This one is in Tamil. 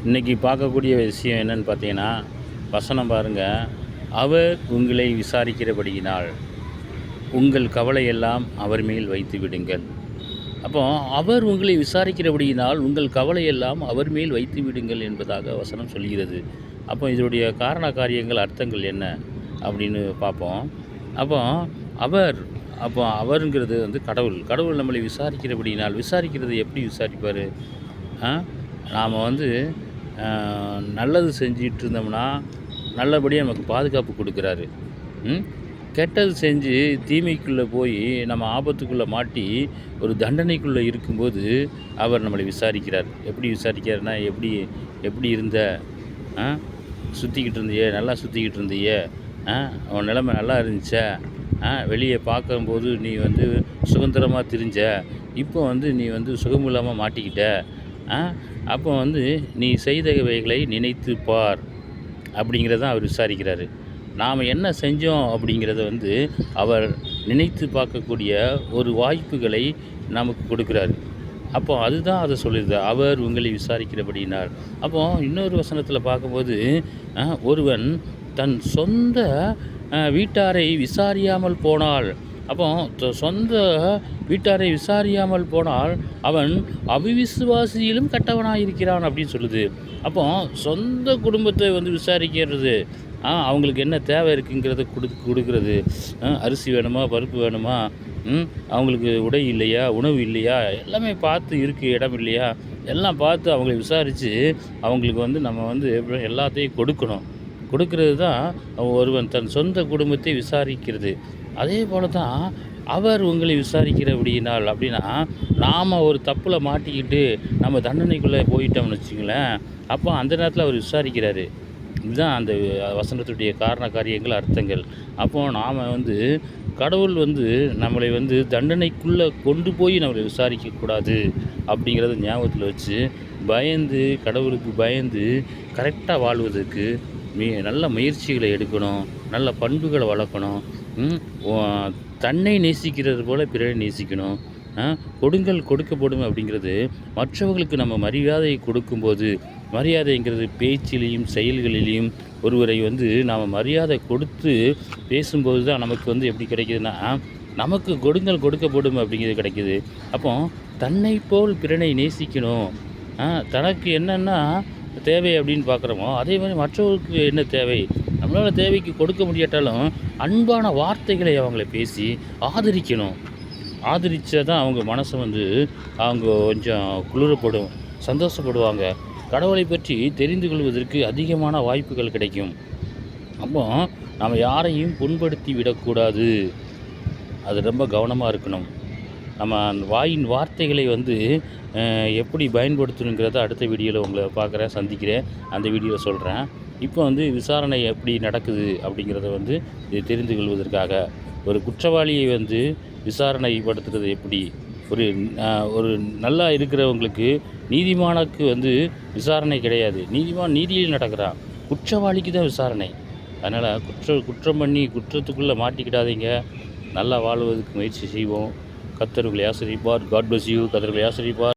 இன்றைக்கி பார்க்கக்கூடிய விஷயம் என்னன்னு பார்த்தீங்கன்னா, வசனம் பாருங்கள். அவர் உங்களை விசாரிக்கிறபடியினால் உங்கள் கவலையெல்லாம் அவர் மேல் வைத்து விடுங்கள். அப்போ அவர் உங்களை விசாரிக்கிறபடியினால் உங்கள் கவலையெல்லாம் அவர் மேல் வைத்து விடுங்கள் என்பதாக வசனம் சொல்கிறது. அப்போ இதனுடைய காரண காரியங்கள் அர்த்தங்கள் என்ன அப்படின்னு பார்ப்போம். அப்போ அவர் அவருங்கிறது வந்து கடவுள். கடவுள் நம்மளை விசாரிக்கிறபடியினால் விசாரிக்கிறது எப்படி விசாரிப்பார்? நாம் வந்து நல்லது செஞ்சிட்டு இருந்தோம்னா நல்லபடியாக நமக்கு பாதுகாப்பு கொடுக்குறாரு. கெட்டது செஞ்சு தீமைக்குள்ளே போய் நம்ம ஆபத்துக்குள்ளே மாட்டி ஒரு தண்டனைக்குள்ளே இருக்கும்போது அவர் நம்மளை விசாரிக்கிறார். எப்படி விசாரிக்கிறார்னா, எப்படி இருந்த, சுற்றிக்கிட்டு இருந்தியே, நல்லா சுற்றிக்கிட்டு இருந்தியே, உன் நிலைமை நல்லா இருந்துச்சா, வெளியே பார்க்கும்போது நீ வந்து சுதந்திரமாக திரிஞ்ச, இப்போ வந்து நீ வந்து சுகமில்லாமல் மாட்டிக்கிட்ட, அப்போ வந்து நீ செய்தவைகளை நினைத்து பார் அப்படிங்கிறதான் அவர் விசாரிக்கிறாரு. நாம் என்ன செஞ்சோம் அப்படிங்கிறத வந்து அவர் நினைத்து பார்க்கக்கூடிய ஒரு வாய்ப்புகளை நமக்கு கொடுக்குறாரு. அப்போ அதுதான் அதை சொல்லிடுது, அவர் உங்களை விசாரிக்கிறபடினார். அப்போ இன்னொரு வசனத்தில் பார்க்கும்போது, ஒருவன் தன் சொந்த வீட்டாரை விசாரியாமல் போனால், அப்போ சொந்த வீட்டாரை விசாரியாமல் போனால் அவன் அவிவிசுவாசியிலும் கெட்டவனாக இருக்கிறான் அப்படின்னு சொல்லுது. அப்போ சொந்த குடும்பத்தை வந்து விசாரிக்கிறது, அவங்களுக்கு என்ன தேவை இருக்குங்கிறத கொடுக்குறது. அரிசி வேணுமா, பருப்பு வேணுமா, அவங்களுக்கு உடை இல்லையா, உணவு இல்லையா, எல்லாமே பார்த்து இருக்குது, இடம் இல்லையா, எல்லாம் பார்த்து அவங்களை விசாரித்து அவங்களுக்கு வந்து நம்ம வந்து எல்லாத்தையும் கொடுக்கறது தான் ஒருவன் தன் சொந்த குடும்பத்தை விசாரிக்கிறது. அதே போல் தான் அவர் உங்களை விசாரிக்கிறபடியினால். அப்படின்னா நாம் ஒரு தப்பில் மாட்டிக்கிட்டு நம்ம தண்டனைக்குள்ளே போயிட்டோம்னு வச்சுங்களேன், அப்போ அந்த நேரத்தில் அவர் விசாரிக்கிறாரு. இதுதான் அந்த வசனத்துடைய காரண காரியங்கள் அர்த்தங்கள். அப்போது நாம் வந்து கடவுள் வந்து நம்மளை வந்து தண்டனைக்குள்ளே கொண்டு போய் நம்மளை விசாரிக்கக்கூடாது அப்படிங்கிறத ஞாபகத்தில் வச்சு கடவுளுக்கு பயந்து கரெக்டாக வாழ்வதற்கு நல்ல முயற்சிகளை எடுக்கணும், நல்ல பண்புகளை வளர்க்கணும். தன்னை நேசிக்கிறது போல் பிறரை நேசிக்கணும். கொடுங்கள் கொடுக்கப்படும் அப்படிங்கிறது மற்றவர்களுக்கு நம்ம மரியாதையை கொடுக்கும்போது, மரியாதைங்கிறது பேச்சிலையும் செயல்களிலையும் ஒருவரை வந்து நாம் மரியாதை கொடுத்து பேசும்போது தான் நமக்கு வந்து எப்படி கிடைக்கிதுன்னா, நமக்கு கொடுங்கள் கொடுக்கப்படும் அப்படிங்கிறது கிடைக்கிது. அப்போ தன்னை போல் பிறனை நேசிக்கணும். தனக்கு என்னென்னா தேவை அப்படின்னு பார்க்குறோமோ, அதே மாதிரி மற்றவர்களுக்கு என்ன தேவை, நம்மளால் தேவைக்கு கொடுக்க முடியாட்டாலும் அன்பான வார்த்தைகளை அவங்கள பேசி ஆதரிக்கணும். ஆதரித்தா தான் அவங்க மனசை வந்து அவங்க கொஞ்சம் குளிரப்படும், சந்தோஷப்படுவாங்க. கடவுளை பற்றி தெரிந்து கொள்வதற்கு அதிகமான வாய்ப்புகள் கிடைக்கும். அப்போ நம்ம யாரையும் புண்படுத்தி விடக்கூடாது, அது ரொம்ப கவனமாக இருக்கணும். நம்ம அந்த வாயின் வார்த்தைகளை வந்து எப்படி பயன்படுத்தணுங்கிறத அடுத்த வீடியோவில் உங்களை சந்திக்கிறேன். அந்த வீடியோவில் சொல்கிறேன். இப்போ வந்து விசாரணை எப்படி நடக்குது அப்படிங்கிறத வந்து இது தெரிந்து கொள்வதற்காக, ஒரு குற்றவாளியை வந்து விசாரணைப்படுத்துறது எப்படி, ஒரு நல்லா இருக்கிறவங்களுக்கு நீதிமானுக்கு வந்து விசாரணை கிடையாது, நீதிமான் நீதியில் நடக்கிறான், குற்றவாளிக்கு தான் விசாரணை. அதனால் குற்றம் பண்ணி குற்றத்துக்குள்ளே மாட்டிக்கிடாதீங்க. நல்லா வாழ்வதற்கு முயற்சி செய்வோம். கர்த்தர் உங்களை ஆசீர்வதிப்பார். God bless you. கர்த்தர் உங்களை ஆசீர்வதிப்பார்.